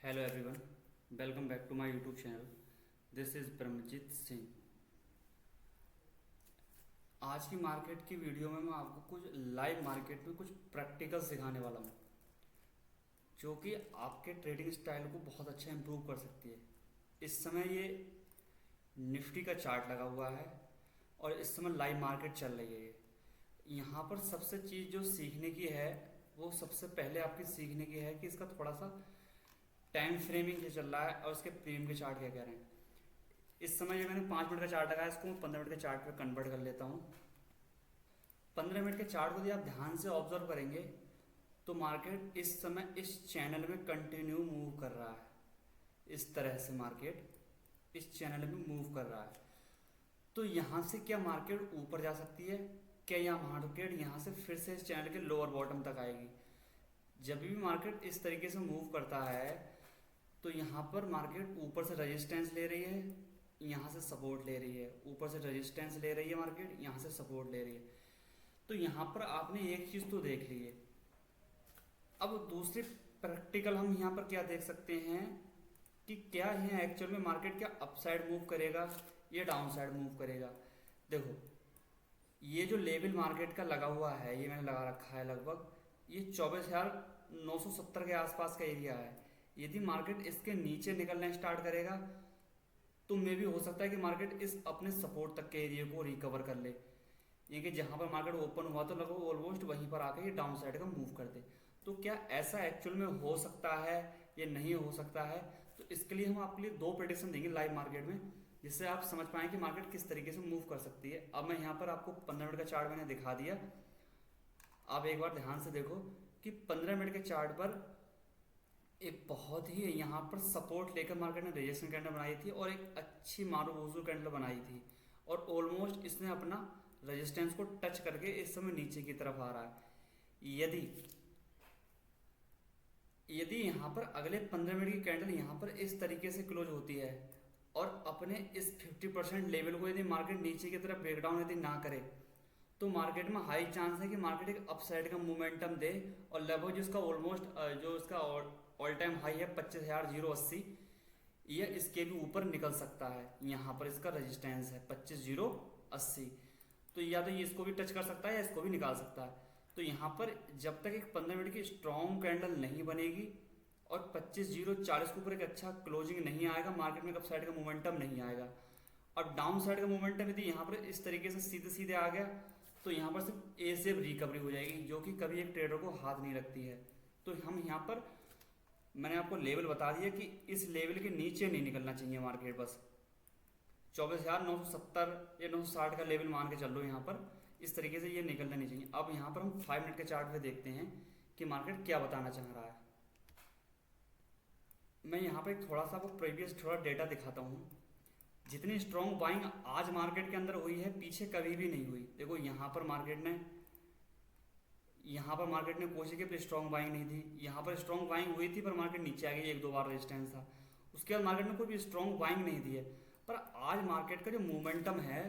Hello everyone, welcome back to my YouTube channel. This is Brahmjeet Singh. आज की market की video में मैं आपको कुछ लाइव मार्केट में कुछ प्रैक्टिकल सिखाने वाला हूँ, जो कि आपके ट्रेडिंग स्टाइल को बहुत अच्छा इंप्रूव कर सकती है। इस समय ये निफ्टी का चार्ट लगा हुआ है और इस समय लाइव मार्केट चल रही है। यहाँ पर सबसे चीज़ जो सीखने की है, वो सबसे पहले आपकी सीखने की है कि इसका थोड़ा सा टाइम फ्रेमिंग क्या चल रहा है और उसके प्रीमियम के चार्ट क्या कह रहे हैं। इस समय जो मैंने 5 मिनट का चार्ट लगाया, इसको मैं 15 मिनट के चार्ट पर कन्वर्ट कर लेता हूँ। 15 मिनट के चार्ट को यदि आप ध्यान से ऑब्जर्व करेंगे तो मार्केट इस समय इस चैनल में कंटिन्यू मूव कर रहा है। इस तरह से मार्केट इस चैनल में मूव कर रहा है। तो यहाँ से क्या मार्केट ऊपर जा सकती है? क्या यह मार्केट यहाँ से फिर से इस चैनल के लोअर बॉटम तक आएगी? जब भी मार्केट इस तरीके से मूव करता है तो यहाँ पर मार्केट ऊपर से रेजिस्टेंस ले रही है, यहाँ से सपोर्ट ले रही है, ऊपर से रेजिस्टेंस ले रही है मार्केट, यहाँ से सपोर्ट ले रही है। तो यहाँ पर आपने एक चीज़ तो देख ली है। अब दूसरी प्रैक्टिकल हम यहाँ पर क्या देख सकते हैं कि क्या है एक्चुअल में मार्केट क्या अपसाइड मूव करेगा या डाउन साइड मूव करेगा। देखो, ये जो लेवल मार्केट का लगा हुआ है, ये मैंने लगा रखा है लगभग ये 24,970 के आसपास का एरिया है। यदि मार्केट इसके नीचे निकलना स्टार्ट करेगा तो मे भी हो सकता है कि मार्केट इस अपने सपोर्ट तक के एरिया को रिकवर कर ले। ये कि जहाँ पर मार्केट ओपन हुआ तो लगभग ऑलमोस्ट वहीं पर आकर ये डाउन साइड का मूव कर दे। तो क्या ऐसा एक्चुअल में हो सकता है या नहीं हो सकता है? तो इसके लिए हम आपके लिए दो प्रेडिक्शन देंगे लाइव मार्केट में, जिससे आप समझ पाएं कि मार्केट किस तरीके से मूव कर सकती है। अब मैं यहाँ पर आपको 15 मिनट का चार्ट मैंने दिखा दिया। आप एक बार ध्यान से देखो कि 15 मिनट के चार्ट पर एक बहुत ही यहाँ पर सपोर्ट लेकर मार्केट ने रेजिस्टेंस कैंडल बनाई थी और एक अच्छी मारूबूजू कैंडल बनाई थी और ऑलमोस्ट इसने अपना रेजिस्टेंस को टच करके इस समय नीचे की तरफ आ रहा है। यदि यदि यहाँ पर अगले 15 मिनट की कैंडल यहाँ पर इस तरीके से क्लोज होती है और अपने इस 50% लेवल को यदि मार्केट नीचे की तरफ ब्रेकडाउन यदि ना करे तो मार्केट में हाई चांस है कि मार्केट एक अपसाइड का मोमेंटम दे और लगभग जिसका ऑलमोस्ट जो इसका ऑल टाइम हाई है 25,080, यह इसके भी ऊपर निकल सकता है। यहाँ पर इसका रेजिस्टेंस है 25,080, तो या तो ये इसको भी टच कर सकता है या इसको भी निकाल सकता है। तो यहाँ पर जब तक एक 15 मिनट की स्ट्रॉन्ग कैंडल नहीं बनेगी और 25,040 के ऊपर एक अच्छा क्लोजिंग नहीं आएगा, मार्केट में अपसाइड का मोमेंटम नहीं आएगा। और डाउन साइड का मोमेंटम यदि यहाँ पर इस तरीके से सीधे सीधे आ गया तो यहाँ पर सिर्फ ए से रिकवरी हो जाएगी, जो कि कभी एक ट्रेडर को हाथ नहीं लगती है। तो हम यहाँ पर मैंने आपको लेवल बता दिया कि इस लेवल के नीचे नहीं निकलना चाहिए मार्केट। बस 24,970 या 960 का लेवल मान के चल लो, यहाँ पर इस तरीके से ये निकलना नहीं चाहिए। अब यहाँ पर हम 5 मिनट के चार्ट पे देखते हैं कि मार्केट क्या बताना चाह रहा है। मैं यहाँ पर थोड़ा सा वो प्रीवियस थोड़ा डेटा दिखाता हूँ। जितनी स्ट्रॉन्ग बाइंग आज मार्केट के अंदर हुई है, पीछे कभी भी नहीं हुई। देखो यहाँ पर मार्केट ने कोशिश की पर स्ट्रॉन्ग बाइंग नहीं थी। यहाँ पर स्ट्रॉन्ग बाइंग हुई थी पर मार्केट नीचे आ गई, एक दो बार रेजिस्टेंस था। उसके बाद मार्केट ने कोई भी स्ट्रॉन्ग बाइंग नहीं दी है। पर आज मार्केट का जो मोमेंटम है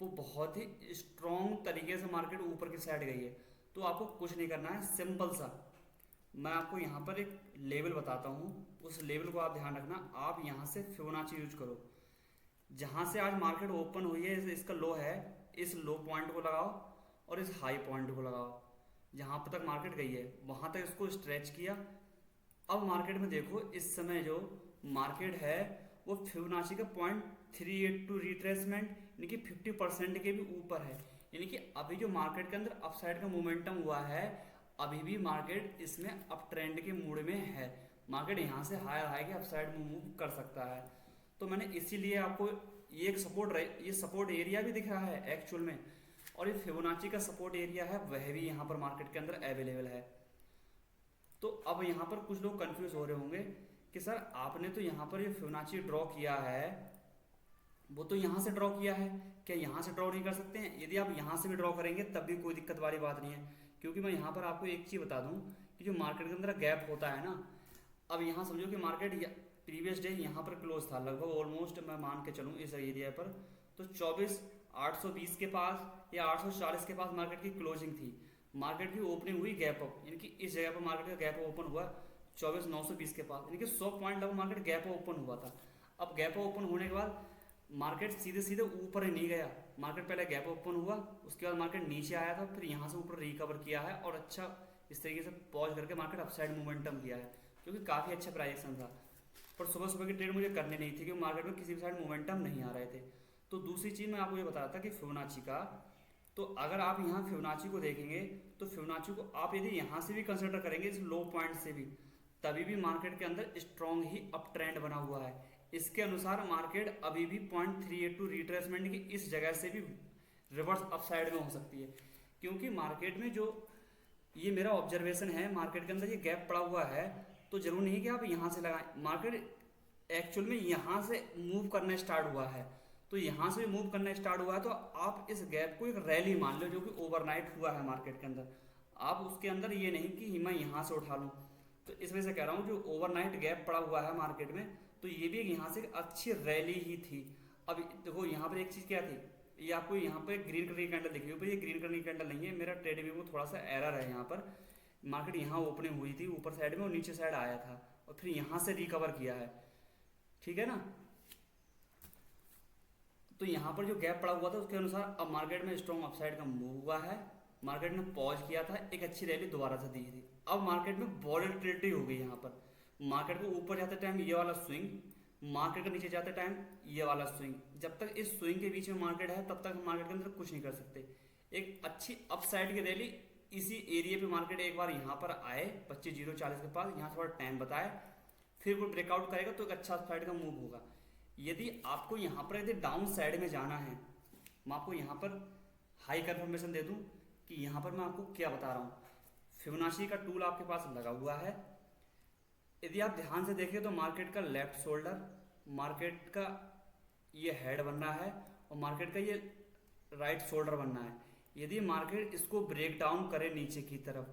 वो बहुत ही स्ट्रॉन्ग तरीके से मार्केट ऊपर की साइड गई है। तो आपको कुछ नहीं करना है, सिंपल सा मैं आपको यहाँ पर एक लेवल बताता हूँ, उस लेवल को आप ध्यान रखना। आप यहाँ से फिबोनाची यूज करो। जहाँ से आज मार्केट ओपन हुई है, इसका लो है, इस लो पॉइंट को लगाओ और इस हाई पॉइंट को लगाओ। जहाँ पर तक मार्केट गई है वहाँ तक इसको स्ट्रेच किया। अब मार्केट में देखो, इस समय जो मार्केट है वो फिबोनाची का 0.382 रिट्रेसमेंट यानी कि 50% के भी ऊपर है। यानी कि अभी जो मार्केट के अंदर अपसाइड का मोमेंटम हुआ है, अभी भी मार्केट इसमें अप ट्रेंड के मूड में है। मार्केट यहाँ से हायर हाई के अपसाइड में मूव कर सकता है। तो मैंने इसीलिए आपको ये सपोर्ट एरिया भी दिख रहा है एक्चुअल में, और ये फिबोनाची का सपोर्ट एरिया है वह भी यहाँ पर मार्केट के अंदर अवेलेबल है। तो अब यहाँ पर कुछ लोग कंफ्यूज हो रहे होंगे कि सर आपने तो यहाँ पर ये फिबोनाची ड्रॉ किया है, वो तो यहाँ से ड्रॉ किया है, क्या यहाँ से ड्रॉ नहीं कर सकते हैं? यदि आप यहाँ से भी ड्रॉ करेंगे तब भी कोई दिक्कत वाली बात नहीं है, क्योंकि मैं यहाँ पर आपको एक चीज़ बता दूँ कि जो मार्केट के अंदर गैप होता है ना, अब यहाँ समझो कि मार्केट प्रीवियस डे यहाँ पर क्लोज था लगभग ऑलमोस्ट, मैं मान के चलूँ इस एरिया पर तो 24,820 के पास या 840 के पास मार्केट की क्लोजिंग थी। मार्केट की ओपनिंग हुई गैप अप, यानी कि इस जगह पर मार्केट का गैप ओपन हुआ 24,920 के पास, यानी कि 100 पॉइंट लगभग मार्केट गैप ओपन हुआ था। अब गैप ओपन होने के बाद मार्केट सीधे सीधे ऊपर ही नहीं गया, मार्केट पहले गैप ओपन हुआ, उसके बाद मार्केट नीचे आया था, फिर यहाँ से ऊपर रिकवर किया है और अच्छा इस तरीके से पॉज करके मार्केट अपसाइड मोमेंटम किया है, जो कि काफ़ी अच्छा प्राइजेक्शन था। पर सुबह सुबह की ट्रेड मुझे करनी नहीं थी, क्योंकि मार्केट में किसी भी साइड मोमेंटम नहीं आ रहे थे। तो दूसरी चीज़ मैं आपको ये बता रहा था कि फिबोनाची का, तो अगर आप यहाँ फिबोनाची को देखेंगे तो फिबोनाची को आप यदि यहाँ से भी कंसिडर करेंगे इस लो पॉइंट से भी, तभी भी मार्केट के अंदर स्ट्रॉन्ग ही अप ट्रेंड बना हुआ है। इसके अनुसार मार्केट अभी भी 0.382 रिट्रेसमेंट की इस जगह से भी रिवर्स अपसाइड में हो सकती है, क्योंकि मार्केट में जो ये मेरा ऑब्जर्वेशन है, मार्केट के अंदर ये गैप पड़ा हुआ है, तो जरूर नहीं कि आप यहाँ से लगाएं। मार्केट एक्चुअल में यहाँ से मूव करना स्टार्ट हुआ है, तो यहाँ से मूव करना स्टार्ट हुआ है, तो आप इस गैप को एक रैली मान लो, जो कि ओवरनाइट हुआ है मार्केट के अंदर। आप उसके अंदर ये नहीं कि मैं यहाँ से उठा लूँ। तो इस वजह से कह रहा हूँ, जो ओवरनाइट गैप पड़ा हुआ है मार्केट में, तो ये भी यहाँ से एक अच्छी रैली ही थी। अब देखो यहाँ पर एक चीज़ क्या थी, ये आपको यहाँ पर ग्रीन कलर की कैंडल दिख रही है, पर ये ग्रीन कलर की कैंडल नहीं है, मेरा ट्रेड व्यू में थोड़ा सा एरर है। यहाँ पर मार्केट यहाँ ओपनिंग हुई थी ऊपर साइड में और नीचे साइड आया था और फिर यहाँ से रिकवर किया है, ठीक है ना। तो यहाँ पर जो गैप पड़ा हुआ था उसके अनुसार अब मार्केट में स्ट्रॉन्ग अपसाइड का मूव हुआ है, मार्केट ने पॉज किया था, एक अच्छी रैली दोबारा से दी थी। अब मार्केट में वॉलेटिलिटी हो गई, यहाँ पर मार्केट को ऊपर जाते टाइम ये वाला स्विंग, मार्केट के नीचे जाते टाइम ये वाला स्विंग। जब तक इस स्विंग के बीच में मार्केट है तब तक हम मार्केट के अंदर कुछ नहीं कर सकते। एक अच्छी अपसाइड की रैली इसी एरिया पे मार्केट एक बार यहाँ पर आए 25,040 के पास, यहाँ थोड़ा टाइम बताए, फिर वो ब्रेकआउट करेगा तो एक अच्छा अपसाइड का मूव होगा। यदि आपको यहाँ पर यदि डाउन साइड में जाना है, मैं आपको यहाँ पर हाई कंफर्मेशन दे दूँ कि यहाँ पर मैं आपको क्या बता रहा हूँ। फिबोनाची का टूल आपके पास लगा हुआ है, यदि आप ध्यान से देखें तो मार्केट का लेफ्ट शोल्डर, मार्केट का ये हेड बन रहा है और मार्केट का ये राइट शोल्डर बनना है। यदि मार्केट इसको ब्रेक डाउन करे नीचे की तरफ,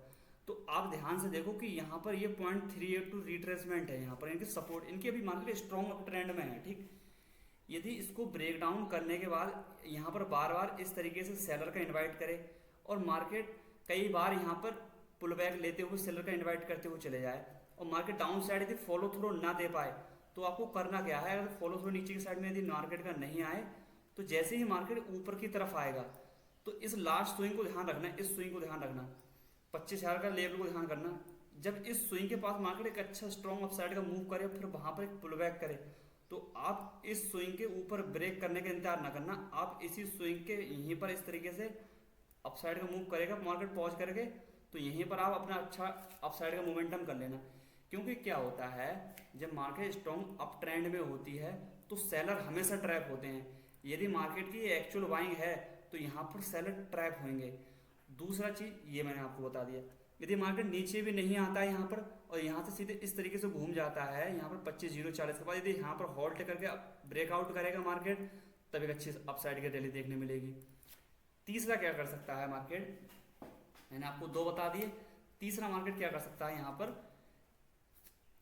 तो आप ध्यान से देखो कि यहाँ पर ये 0.382 रिट्रेसमेंट है, यहाँ पर इनकी सपोर्ट, इनकी अभी मार्केट स्ट्रॉन्ग अप ट्रेंड में है, ठीक। यदि इसको ब्रेक डाउन करने के बाद यहाँ पर बार बार इस तरीके से सेलर का इन्वाइट करे और मार्केट कई बार यहाँ पर पुल बैक लेते हुए सेलर का इन्वाइट करते हुए चले जाए और मार्केट डाउन साइड यदि फॉलो थ्रू ना दे पाए, तो आपको करना क्या है, अगर फॉलो थ्रू नीचे की साइड में यदि मार्केट का नहीं आए, तो जैसे ही मार्केट ऊपर की तरफ आएगा तो इस लास्ट स्विंग को ध्यान रखना, इस स्विंग को ध्यान रखना, 25,000 का लेवल को ध्यान करना। जब इस स्विंग के पास मार्केट एक अच्छा स्ट्रॉन्ग अपसाइड का मूव करे, फिर वहां पर एक पुल बैक करे, तो आप इस स्विंग के ऊपर ब्रेक करने का इंतजार ना करना, आप इसी स्विंग के यहीं पर इस तरीके से अपसाइड का मूव करेगा मार्केट पॉज करके, तो यहीं पर आप अपना अच्छा अपसाइड का मोमेंटम कर लेना। क्योंकि क्या होता है, जब मार्केट स्ट्रॉन्ग अप ट्रेंड में होती है तो सेलर हमेशा ट्रैप होते हैं। यदि मार्केट की एक्चुअल बाइंग है तो यहाँ पर सेलर ट्रैप होंगे। दूसरा चीज़ ये मैंने आपको बता दिया, यदि मार्केट नीचे भी नहीं आता है यहाँ पर और यहाँ से सीधे इस तरीके से घूम जाता है यहाँ पर 25,040 के बाद, यदि यहाँ पर होल्ड करके ब्रेकआउट करेगा मार्केट, तब एक अच्छी अपसाइड की रैली देखने मिलेगी। तीसरा क्या कर सकता है मार्केट, मैंने आपको दो बता दिए। तीसरा मार्केट क्या कर सकता है यहाँ पर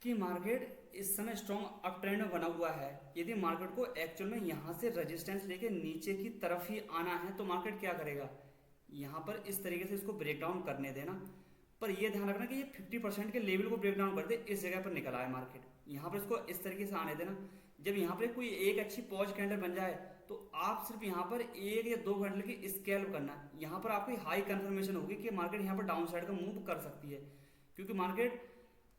कि मार्केट इस समय स्ट्रॉन्ग अप ट्रेंड में बना हुआ है, यदि मार्केट को एक्चुअल में यहाँ से रेजिस्टेंस लेके नीचे की तरफ ही आना है तो मार्केट क्या करेगा, यहाँ पर इस तरीके से इसको ब्रेक डाउन करने देना। पर यह ध्यान रखना कि ये 50% के लेवल को ब्रेक डाउन कर दे, इस जगह पर निकल आए मार्केट, यहाँ पर इसको इस तरीके से आने देना। जब यहाँ पर कोई एक अच्छी पॉज कैंडल बन जाए तो आप सिर्फ यहाँ पर 1 या 2 कैंडल की स्केल करना, यहाँ पर आपकी हाई कंफर्मेशन होगी कि मार्केट यहाँ पर डाउन साइड का मूव कर सकती है। क्योंकि मार्केट,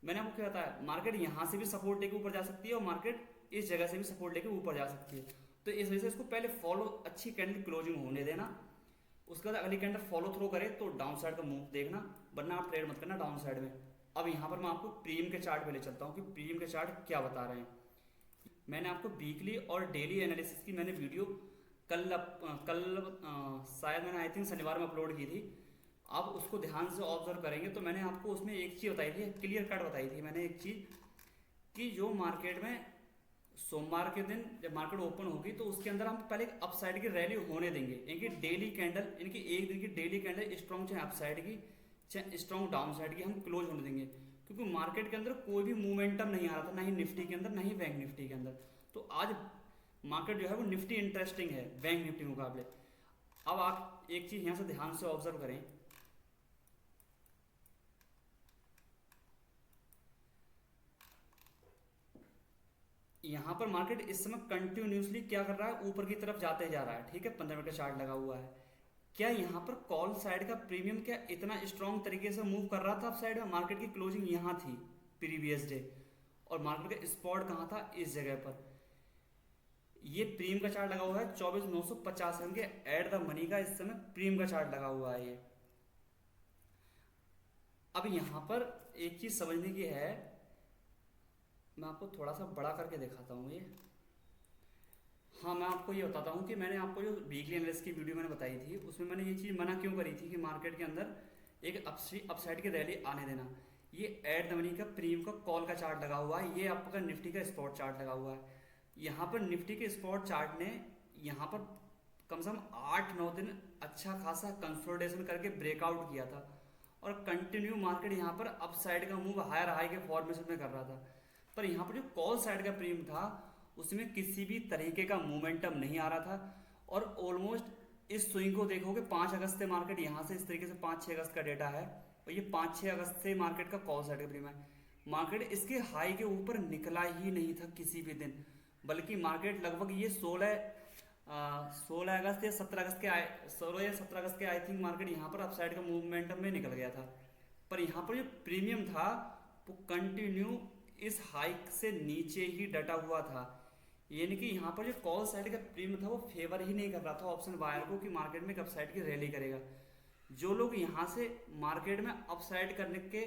मैंने आपको क्या बताया, मार्केट यहाँ से भी सपोर्ट लेके ऊपर जा सकती है और मार्केट इस जगह से भी सपोर्ट लेके ऊपर जा सकती है। तो इस वजह से इसको पहले फॉलो, अच्छी कैंडल क्लोजिंग होने देना, उसके बाद अगली कैंडल फॉलो थ्रो करे तो डाउन साइड का मूव देखना, वरना आप ट्रेड मत करना डाउन साइड में। अब यहाँ पर मैं आपको प्रीमियम के चार्ट पे ले चलता हूँ कि प्रीमियम के चार्ट क्या बता रहे हैं। मैंने आपको वीकली और डेली एनालिसिस की मैंने वीडियो कल शायद मैंने आई थिंक शनिवार में अपलोड की थी। आप उसको ध्यान से ऑब्जर्व करेंगे तो मैंने आपको उसमें एक चीज़ बताई थी, क्लियर कट बताई थी मैंने एक चीज़, कि जो मार्केट में सोमवार के दिन जब मार्केट ओपन होगी तो उसके अंदर हम पहले एक अपसाइड की रैली होने देंगे। इनकी डेली कैंडल, इनकी एक दिन की डेली कैंडल स्ट्रॉन्ग चाहे अपसाइड की चाहे स्ट्रॉन्ग डाउन साइड की, हम क्लोज होने देंगे। क्योंकि मार्केट के अंदर कोई भी मोमेंटम नहीं आ रहा था, ना ही निफ्टी के अंदर ना ही बैंक निफ्टी के अंदर। तो आज मार्केट जो है वो निफ्टी इंटरेस्टिंग है बैंक निफ्टी के मुकाबले। अब आप एक चीज़ यहाँ से ध्यान से ऑब्जर्व करें, यहाँ पर मार्केट इस समय कंटिन्यूसली क्या कर रहा है, ऊपर की तरफ जाते जा रहा है, ठीक है, 15 मिनट का चार्ट लगा हुआ है। क्या यहाँ पर कॉल साइड का प्रीमियम क्या इतना स्ट्रॉन्ग तरीके से मूव कर रहा था? अप साइड में मार्केट की क्लोजिंग यहाँ थी प्रीवियस डे, और मार्केट का स्पॉट कहाँ था? इस जगह पर। ये प्रीमियम का चार्ट लगा हुआ है 24,950 के एट द मनी का इस समय प्रीमियम का चार्ट लगा हुआ है ये। अब यहाँ पर एक चीज समझने की है, मैं आपको थोड़ा सा बड़ा करके दिखाता हूँ ये। हाँ, मैं आपको ये बताता हूँ कि मैंने आपको जो वीकली एनालिसिस की वीडियो मैंने बताई थी उसमें मैंने ये चीज़ मना क्यों करी थी कि मार्केट के अंदर एक अपसाइड की रैली आने देना। ये एट द मनी का प्रीमियम का कॉल का चार्ट लगा हुआ है, ये आपका निफ्टी का स्पॉट चार्ट लगा हुआ है। यहाँ पर निफ्टी के स्पॉट चार्ट ने यहाँ पर कम से कम 8-9 दिन अच्छा खासा कंसोलिडेशन करके ब्रेकआउट किया था, और कंटिन्यू मार्केट यहाँ पर अप साइड का मूव हायर हाई के फॉर्मेशन में कर रहा था। पर यहाँ पर जो कॉल साइड का प्रीमियम था उसमें किसी भी तरीके का मोमेंटम नहीं आ रहा था, और ऑलमोस्ट इस स्विंग को देखोगे 5 अगस्त से मार्केट यहाँ से इस तरीके से 5-6 अगस्त का डेटा है, और ये 5-6 अगस्त से मार्केट का कॉल साइड का प्रीमियम है। मार्केट इसके हाई के ऊपर निकला ही नहीं था किसी भी दिन, बल्कि मार्केट लगभग ये 16 अगस्त या 17 अगस्त के 16 या 17 अगस्त के आई थिंक मार्केट यहाँ पर अपसाइड का मूवमेंटम में निकल गया था। पर यहाँ पर जो प्रीमियम था वो कंटिन्यू इस हाइक से नीचे ही डटा हुआ था, यानी कि यहाँ पर जो कॉल साइड का प्रीमियम था वो फेवर ही नहीं कर रहा था ऑप्शन बायर को कि मार्केट में अपसाइड की रैली करेगा। जो लोग यहाँ से मार्केट में अपसाइड करने के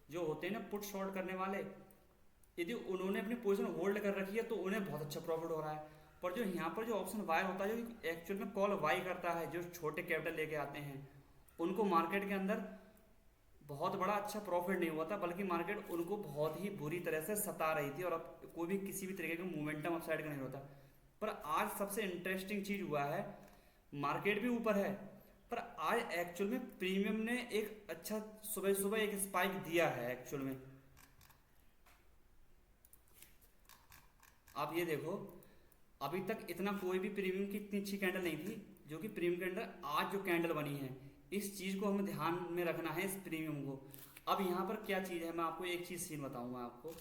जो होते हैं ना पुट शॉर्ट करने वाले, यदि उन्होंने अपनी पोजीशन होल्ड कर रखी है तो उन्हें बहुत अच्छा प्रॉफिट हो रहा है। पर जो यहाँ पर जो ऑप्शन बायर होता है जो एक्चुअल में कॉल बाई करता है, जो छोटे कैपिटल लेके आते हैं, उनको मार्केट के अंदर बहुत बड़ा अच्छा प्रॉफिट नहीं हुआ था, बल्कि मार्केट उनको बहुत ही बुरी तरह से सता रही थी, और अब कोई भी किसी भी तरीके का मोमेंटम अपसाइड का नहीं होता। पर आज सबसे इंटरेस्टिंग चीज हुआ है, मार्केट भी ऊपर है, पर आज एक्चुअल में प्रीमियम ने एक अच्छा सुबह सुबह एक स्पाइक दिया है एक्चुअल में। आप ये देखो, अभी तक इतना कोई भी प्रीमियम की इतनी अच्छी कैंडल नहीं थी, जो कि प्रीमियम कैंडल आज जो कैंडल बनी है, इस चीज को हमें ध्यान में रखना है, इस प्रीमियम को। अब यहाँ पर क्या चीज है, मैं आपको एक चीज सीन बताऊंगा आपको।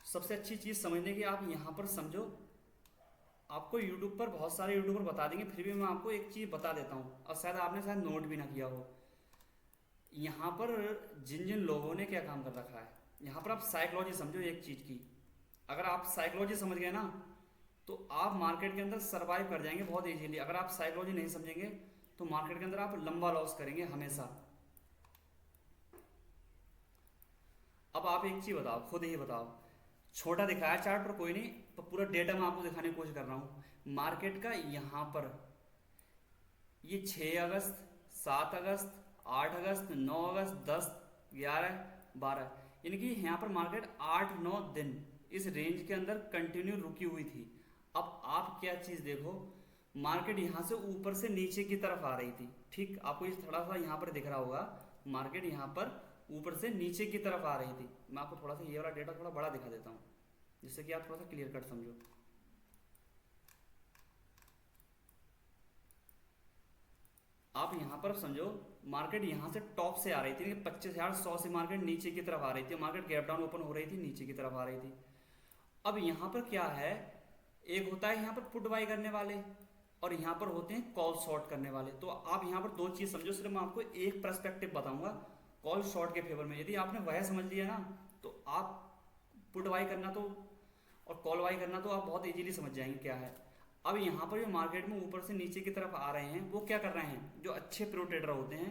सबसे अच्छी चीज समझने की आप यहाँ पर समझो, आपको यूट्यूब पर बहुत सारे यूट्यूबर बता देंगे, फिर भी मैं आपको एक चीज बता देता हूँ, और शायद आपने शायद नोट भी ना किया हो। यहाँ पर जिन जिन लोगों ने क्या काम कर रखा है, यहाँ पर आप साइकोलॉजी समझो एक चीज की। अगर आप साइकोलॉजी समझ गए ना तो आप मार्केट के अंदर सरवाइव कर जाएंगे बहुत इजीली। अगर आप साइकोलॉजी नहीं समझेंगे तो मार्केट के अंदर आप लंबा लॉस करेंगे हमेशा। अब आप एक चीज बताओ, खुद ही बताओ, छोटा दिखाया चार्ट पर कोई नहीं, तो पूरा डेटा मैं आपको दिखाने की कोशिश कर रहा हूँ मार्केट का। यहाँ पर ये 6 अगस्त, 7 अगस्त, 8 अगस्त, 9 अगस्त, 10, 11, 12, यानी कि यहाँ पर मार्केट 8-9 दिन इस रेंज के अंदर कंटिन्यू रुकी हुई थी। अब आप क्या चीज देखो, मार्केट यहाँ से ऊपर से नीचे की तरफ आ रही थी, ठीक, आपको इस थोड़ा सा यहाँ पर दिख रहा होगा, मार्केट यहाँ पर ऊपर से नीचे की तरफ आ रही थी। मैं आपको थोड़ा सा ये वाला डेटा थोड़ा बड़ा दिखा देता हूँ, जिससे कि आप थोड़ा सा क्लियर कट समझो। आप यहाँ पर समझो, मार्केट यहाँ से टॉप से आ रही थी, 25,100 से मार्केट नीचे की तरफ आ रही थी, मार्केट गैप डाउन ओपन हो रही थी, नीचे की तरफ आ रही थी। अब यहाँ पर क्या है, एक होता है यहाँ पर पुट बाई करने वाले, और यहाँ पर होते हैं कॉल शॉर्ट करने वाले। तो आप यहाँ पर दो चीज समझो, सिर्फ मैं आपको एक पर्सपेक्टिव बताऊंगा कॉल शॉर्ट के फेवर में। यदि आपने वह समझ लिया ना तो आप पुट बाई करना तो और कॉल बाई करना तो आप बहुत इजीली समझ जाएंगे क्या है। अब यहाँ पर जो मार्केट में ऊपर से नीचे की तरफ आ रहे हैं वो क्या कर रहे हैं, जो अच्छे प्रो ट्रेडर होते हैं,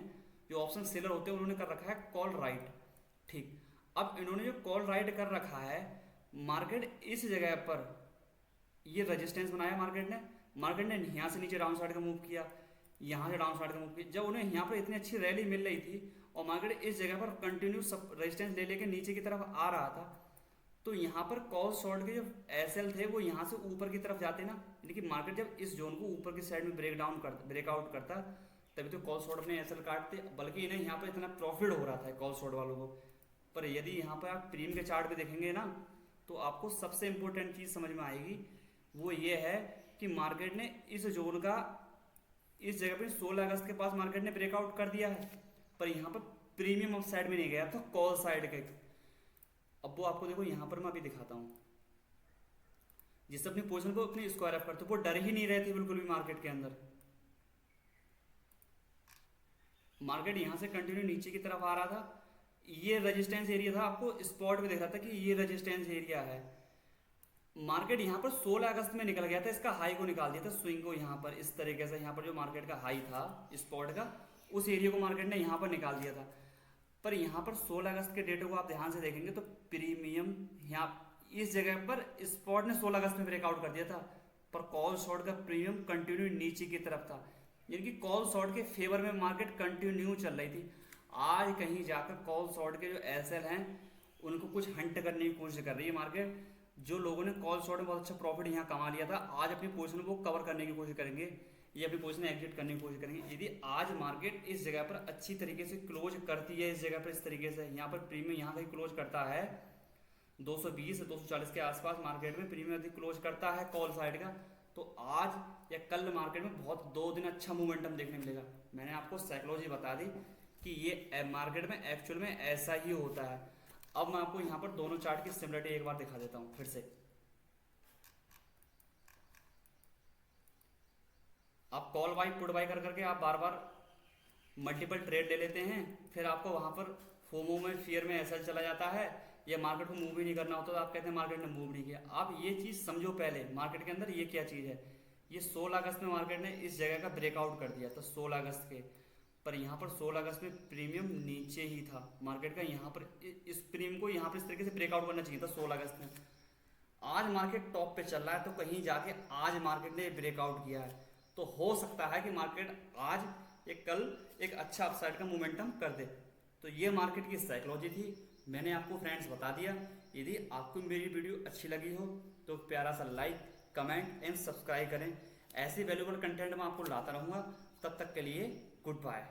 जो ऑप्शन सेलर होते हैं, उन्होंने कर रखा है कॉल राइट, ठीक। अब इन्होंने जो कॉल राइट कर रखा है, मार्केट इस जगह पर ये रेजिस्टेंस बनाया मार्केट ने यहाँ से नीचे डाउन साइड का मूव किया, यहाँ से डाउन साइड का मूव किया। जब उन्हें यहाँ पर इतनी अच्छी रैली मिल रही थी और मार्केट इस जगह पर कंटिन्यू सब रेजिस्टेंस ले लेके नीचे की तरफ आ रहा था, तो यहाँ पर कॉल शॉर्ट के जो एसएल थे वो यहाँ से ऊपर की तरफ जाते ना, लेकिन मार्केट जब इस जोन को ऊपर की साइड में ब्रेकआउट करता तभी तो कॉल शॉर्ट अपने एसएल काटते, बल्कि इन्हें यहाँ पर इतना प्रॉफिट हो रहा था कॉल शॉर्ट वालों को। पर यदि यहाँ पर आप प्रीमियम के चार्ट पे देखेंगे ना तो आपको सबसे इंपॉर्टेंट चीज समझ में आएगी, वो ये है कि मार्केट ने इस जोन का इस जगह पे 16 अगस्त के पास मार्केट ने ब्रेकआउट कर दिया है, पर यहाँ पर प्रीमियम साइड में नहीं गया था, कॉल साइड के। अब वो आपको देखो यहाँ पर मैं अभी दिखाता हूँ, जिससे अपनी पोजीशन को अपनी स्क्वायर ऑफ करते, वो डर ही नहीं रहे थे बिल्कुल भी मार्केट के अंदर। मार्केट यहाँ से कंटिन्यू नीचे की तरफ आ रहा था, ये रेजिस्टेंस एरिया था, आपको स्पॉट पे दिख रहा था कि ये रेजिस्टेंस एरिया है। मार्केट यहाँ पर 16 अगस्त में निकल गया था, इसका हाई को निकाल दिया था, स्विंग को यहाँ पर इस तरीके से, यहाँ पर जो मार्केट का हाई था स्पॉट का, उस एरिया को मार्केट ने यहाँ पर निकाल दिया था। पर यहाँ पर 16 अगस्त के डेटे को आप ध्यान से देखेंगे तो प्रीमियम यहाँ इस जगह पर स्पॉट ने 16 अगस्त में ब्रेकआउट कर दिया था, पर कॉल शॉर्ट का प्रीमियम कंटिन्यू नीचे की तरफ था, यानी कि कॉल शॉर्ट के फेवर में मार्केट कंटिन्यू चल रही थी। आज कहीं जाकर कॉल शॉर्ट के जो एसएल हैं उनको कुछ हंट करने की कोशिश कर रही है मार्केट। जो लोगों ने कॉल शॉर्ट में बहुत अच्छा प्रॉफिट यहाँ कमा लिया था, आज अपनी पोजीशन को कवर करने की कोशिश करेंगे, ये अपनी पोजीशन एग्जिट करने की कोशिश करेंगे। यदि आज मार्केट इस जगह पर अच्छी तरीके से क्लोज करती है, इस जगह पर इस तरीके से यहाँ पर प्रीमियम यहाँ कहीं क्लोज करता है 220 से 240 के आसपास मार्केट में प्रीमियम यदि क्लोज करता है कॉल साइड का, तो आज या कल मार्केट में बहुत 2 दिन अच्छा मोमेंटम देखने मिलेगा। मैंने आपको साइकोलॉजी बता दी कि ये मार्केट में एक्चुअल में ऐसा ही होता है। अब मैं आपको यहाँ पर दोनों चार्ट की सिमिलरिटी एक बार दिखा देता हूँ फिर से। आप कॉल बाई पुट बाई कर करके आप बार बार मल्टीपल ट्रेड ले लेते हैं, फिर आपको वहाँ पर फोमो में फियर में ऐसा चला जाता है, या मार्केट को मूव ही नहीं करना होता, तो आप कहते हैं मार्केट ने मूव नहीं किया। आप ये चीज़ समझो पहले, मार्केट के अंदर ये क्या चीज़ है। ये 16 अगस्त में मार्केट ने इस जगह का ब्रेकआउट कर दिया था 16 अगस्त के, पर यहाँ पर 16 अगस्त में प्रीमियम नीचे ही था मार्केट का, यहाँ पर इस प्रीमियम को यहाँ पर इस तरीके से ब्रेकआउट करना चाहिए था 16 अगस्त में। आज मार्केट टॉप पे चल रहा है, तो कहीं जाके आज मार्केट ने ब्रेकआउट किया है, तो हो सकता है कि मार्केट आज या कल एक अच्छा अपसाइड का मोमेंटम कर दे। तो ये मार्केट की साइकोलॉजी थी, मैंने आपको फ्रेंड्स बता दिया। यदि आपको मेरी वीडियो अच्छी लगी हो तो प्यारा सा लाइक, कमेंट एंड सब्सक्राइब करें। ऐसे वैल्यूबल कंटेंट मैं आपको लाता रहूँगा। तब तक के लिए गुड बाय।